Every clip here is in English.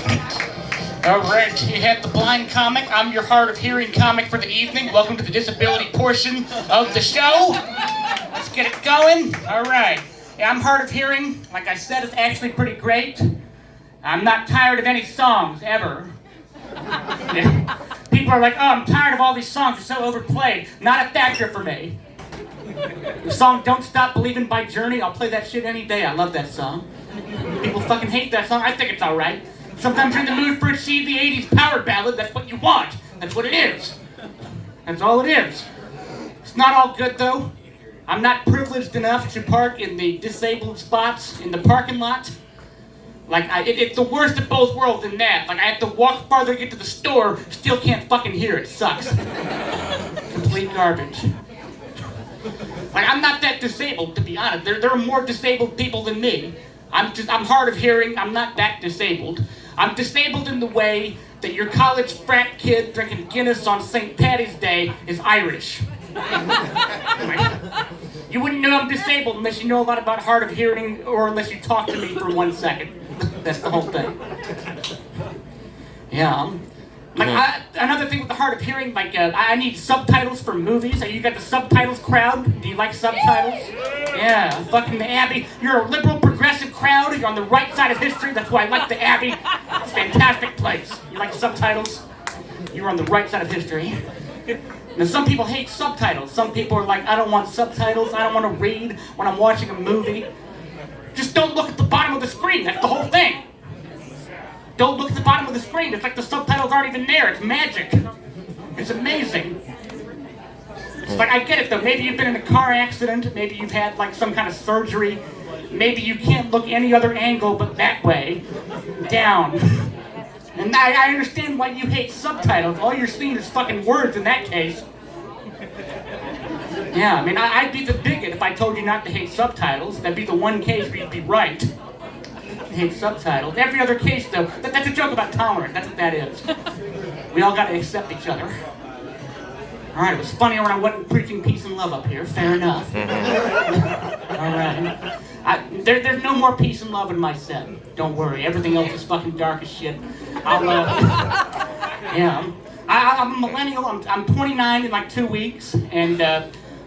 All right, you have the blind comic. I'm your hard of hearing comic for the evening. Welcome to the disability portion of the show. Let's get it going. All right. Yeah, I'm hard of hearing. Like I said, it's actually pretty great. I'm not tired of any songs, ever. Yeah. People are like, oh, I'm tired of all these songs. They're so overplayed. Not a factor for me. The song Don't Stop Believin' by Journey, I'll play that shit any day. I love that song. People fucking hate that song. I think it's alright. Sometimes you're in the mood for a cheesy 80s power ballad. That's what you want. That's what it is. That's all it is. It's not all good, though. I'm not privileged enough to park in the disabled spots in the parking lot. Like, it's the worst of both worlds in that. Like, I have to walk farther to get to the store, still can't fucking hear it. Sucks. Complete garbage. Like, I'm not that disabled, to be honest. There are more disabled people than me. I'm hard of hearing. I'm not that disabled. I'm disabled in the way that your college frat kid drinking Guinness on St. Paddy's Day is Irish. You wouldn't know I'm disabled unless you know a lot about hard of hearing or unless you talk to me for 1 second. That's the whole thing. Yeah. Like, another thing with the hard of hearing, like, I need subtitles for movies. You got the subtitles crowd? Do you like subtitles? Yeah, fucking the Abbey. You're a liberal, progressive crowd. You're on the right side of history. That's why I like the Abbey. It's a fantastic place. You like subtitles? You're on the right side of history. Now, some people hate subtitles. Some people are like, I don't want subtitles. I don't want to read when I'm watching a movie. Just don't look at the bottom of the screen. That's the whole thing. Don't look at the bottom of the screen. It's like the subtitles aren't even there. It's magic. It's amazing. It's like, I get it though. Maybe you've been in a car accident. Maybe you've had like some kind of surgery. Maybe you can't look any other angle but that way. Down. And I understand why you hate subtitles. All you're seeing is fucking words in that case. Yeah, I mean, I'd be the bigot if I told you not to hate subtitles. That'd be the one case where you'd be right. Hate subtitles. Every other case, though, that's a joke about tolerance. That's what that is. We all gotta accept each other. Alright, it was funnier when I wasn't preaching peace and love up here. Fair enough. Alright. There's no more peace and love in my set. Don't worry. Everything else is fucking dark as shit. Yeah. I'm a millennial. I'm 29 in like 2 weeks. And,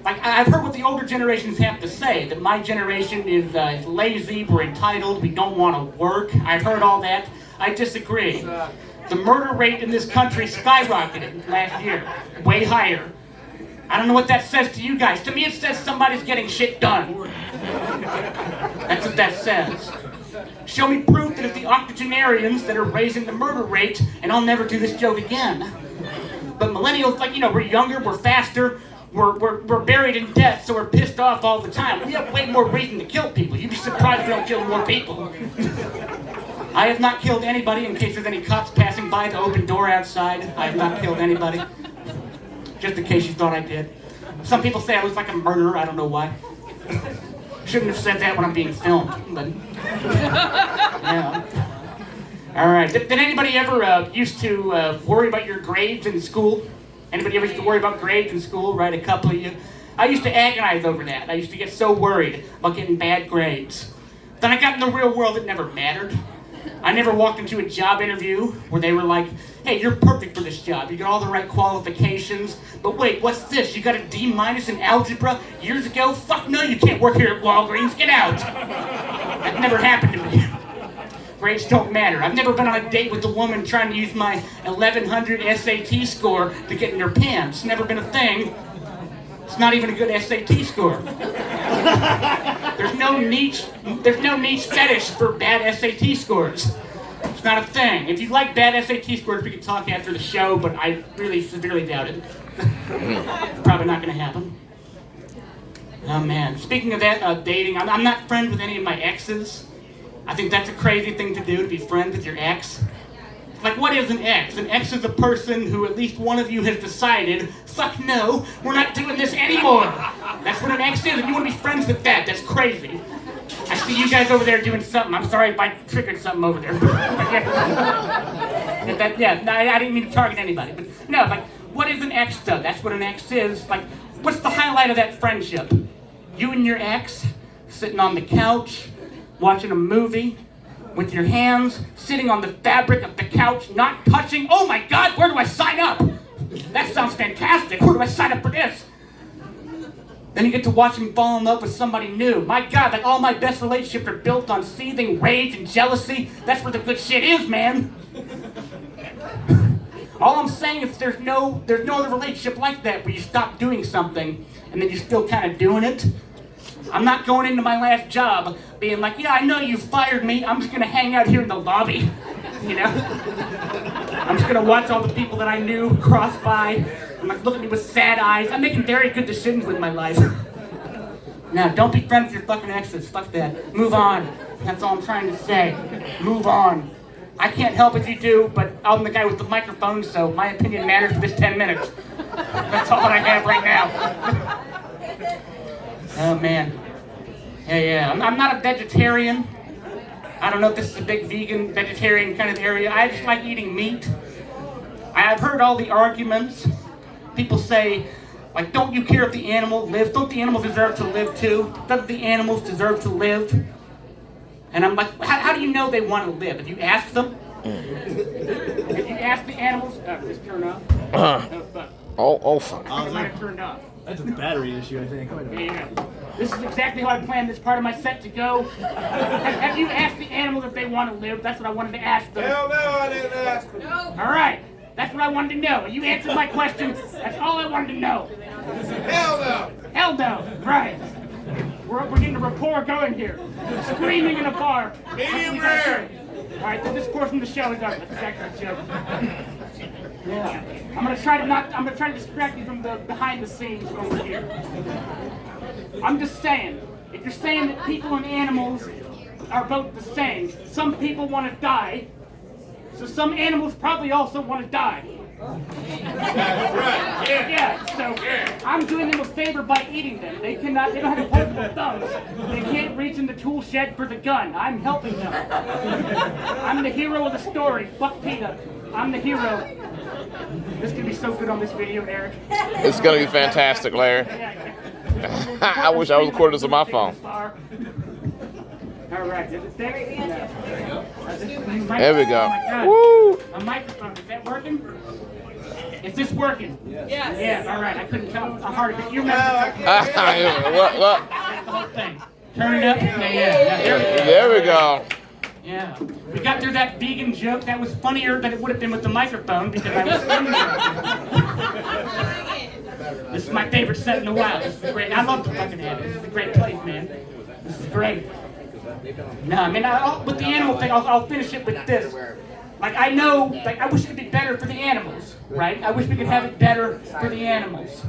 like, I've heard what the older generations have to say, that my generation is lazy, we're entitled, we don't want to work. I've heard all that. I disagree. The murder rate in this country skyrocketed last year, way higher. I don't know what that says to you guys. To me it says somebody's getting shit done. That's what that says. Show me proof that it's the octogenarians that are raising the murder rate, and I'll never do this joke again. But millennials, like, you know, we're younger, we're faster, we're buried in debt, so we're pissed off all the time. We have way more reason to kill people. You'd be surprised we don't kill more people. I have not killed anybody, in case there's any cops passing by the open door outside. I have not killed anybody. Just in case you thought I did. Some people say I look like a murderer, I don't know why. Shouldn't have said that when I'm being filmed, but... Yeah. Alright, did anybody ever used to worry about your grades in school? Anybody ever used to worry about grades in school, right? A couple of you. I used to agonize over that. I used to get so worried about getting bad grades. Then I got in the real world, it never mattered. I never walked into a job interview where they were like, hey, you're perfect for this job. You got all the right qualifications. But wait, what's this? You got a D- in algebra years ago? Fuck no, you can't work here at Walgreens. Get out. That never happened to me. Grades don't matter. I've never been on a date with a woman trying to use my 1100 SAT score to get in her pants. Never been a thing. It's not even a good SAT score. There's no niche fetish for bad SAT scores. It's not a thing. If you like bad SAT scores, we can talk after the show, but I really severely doubt it. It's probably not going to happen. Oh man. Speaking of that, dating, I'm not friends with any of my exes. I think that's a crazy thing to do, to be friends with your ex. Like, what is an ex? An ex is a person who at least one of you has decided, fuck no, we're not doing this anymore. That's what an ex is, and you want to be friends with that. That's crazy. I see you guys over there doing something. I'm sorry if I triggered something over there. I didn't mean to target anybody. But no, like, what is an ex though? That's what an ex is. Like, what's the highlight of that friendship? You and your ex sitting on the couch, watching a movie, with your hands sitting on the fabric of the couch, not touching. Oh my God, where do I sign up? That sounds fantastic. Where do I sign up for this? Then you get to watch him fall in love with somebody new. My God, like all my best relationships are built on seething rage and jealousy. That's where the good shit is, man. All I'm saying is there's no other relationship like that where you stop doing something and then you're still kind of doing it. I'm not going into my last job being like, yeah, I know you fired me. I'm just going to hang out here in the lobby, you know? I'm just going to watch all the people that I knew cross by and like look at me with sad eyes. I'm making very good decisions with my life. Now, don't be friends with your fucking exes. Fuck that. Move on. That's all I'm trying to say. Move on. I can't help if you do, but I'm the guy with the microphone, so my opinion matters for this 10 minutes. That's all that I have right now. Oh, man. Yeah. I'm not a vegetarian. I don't know if this is a big vegan, vegetarian kind of area. I just like eating meat. I've heard all the arguments. People say, like, don't you care if the animal lives? Don't the animals deserve to live too? Don't the animals deserve to live? And I'm like, how do you know they want to live? If you ask them? If you ask the animals, just turn off. Fuck. It might have turned off. That's a battery issue, I think. Yeah. This is exactly how I planned this part of my set to go. Have you asked the animals if they want to live? That's what I wanted to ask them. Hell no, I didn't ask them. No. All right. That's what I wanted to know. You answered my question. That's all I wanted to know. Hell no. Hell no. Right. We're getting a rapport going here. Screaming in a bar. Medium rare. All right, this portion of the show is over. Let's back to the show. Yeah. I'm gonna try to distract you from the behind the scenes over here. I'm just saying, if you're saying that people and animals are both the same, some people want to die, so some animals probably also want to die. That's right. Yeah, so I'm doing them a favor by eating them. They don't have opposable thumbs. They can't reach in the tool shed for the gun. I'm helping them. I'm the hero of the story. Fuck PETA. I'm the hero. This could be so good on this video, Eric. It's gonna be fantastic, Larry. I wish I was recording this on my phone. All right, is it there? Yeah. There we go. Oh my God. A microphone, is that working? Is this working? Yes. Yeah, all right, I couldn't tell how hard it is. You remember Look. that's the whole thing. Turn it up. Yeah. There we go. Yeah. We got through that vegan joke. That was funnier than it would have been with the microphone because I was singing. This is my favorite set in a while. This is great. I love the fucking Abbey. This is a great place, man. This is great. No, I mean, with the animal thing, I'll finish it with this. Like, I know, like, I wish it could be better for the animals, right? I wish we could have it better for the animals.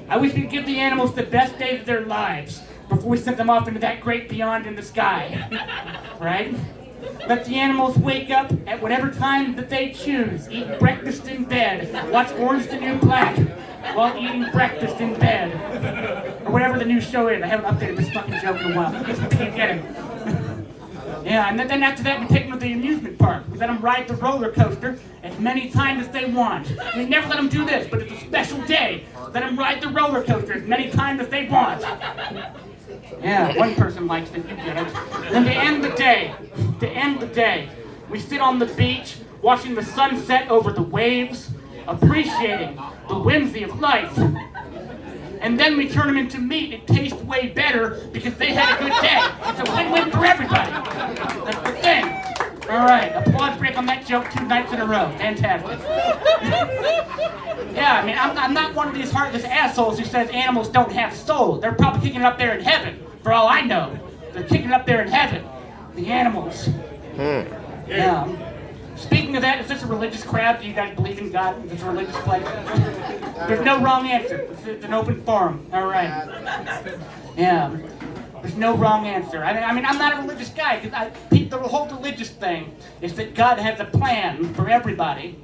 I wish we could give the animals the best days of their lives before we sent them off into that great beyond in the sky, right? Let the animals wake up at whatever time that they choose, eat breakfast in bed, watch Orange the New Black while eating breakfast in bed, or whatever the new show is. I haven't updated this fucking joke in a while. I guess we can't get it. Yeah, and then after that, we take them to the amusement park. We let them ride the roller coaster as many times as they want. We never let them do this, but it's a special day. Let them ride the roller coaster as many times as they want. Yeah, one person likes it, you get it. Then to end the day, we sit on the beach, watching the sunset over the waves, appreciating the whimsy of life. And then we turn them into meat. It tastes way better because they had a good day. It's a win-win for everybody. That's the thing. All right, applause break on that joke 2 nights in a row. Fantastic. Yeah, I mean, I'm not one of these heartless assholes who says animals don't have souls. They're probably kicking it up there in heaven, for all I know. They're kicking it up there in heaven. The animals. Yeah. Speaking of that, is this a religious crowd? Do you guys believe in God? Is this a religious place? There's no wrong answer. It's an open forum. All right. Yeah. There's no wrong answer. I mean, I'm not a religious guy because the whole religious thing is that God has a plan for everybody,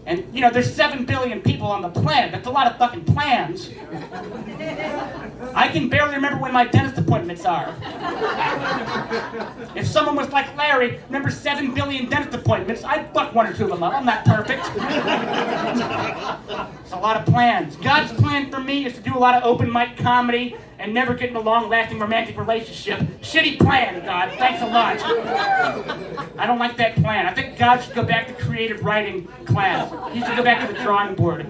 And, you know, there's 7 billion people on the planet. That's a lot of fucking plans. I can barely remember when my dentist appointments are. If someone was like Larry, remember 7 billion dentist appointments, I'd fuck 1 or 2 of them up. I'm not perfect. It's a lot of plans. God's plan for me is to do a lot of open mic comedy and never get in a long-lasting romantic relationship. Shitty plan, God. Thanks a lot. I don't like that plan. I think God should go back to creative writing class. He should go back to the drawing board.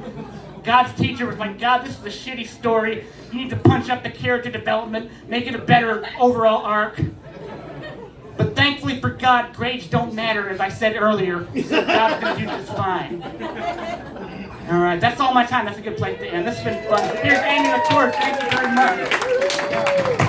God's teacher was like, God, this is a shitty story. You need to punch up the character development, make it a better overall arc. But thankfully for God, grades don't matter, as I said earlier. So God's going to do just fine. All right, that's all my time. That's a good place to end. This has been fun. Here's Amy the Torch. Thank you very much.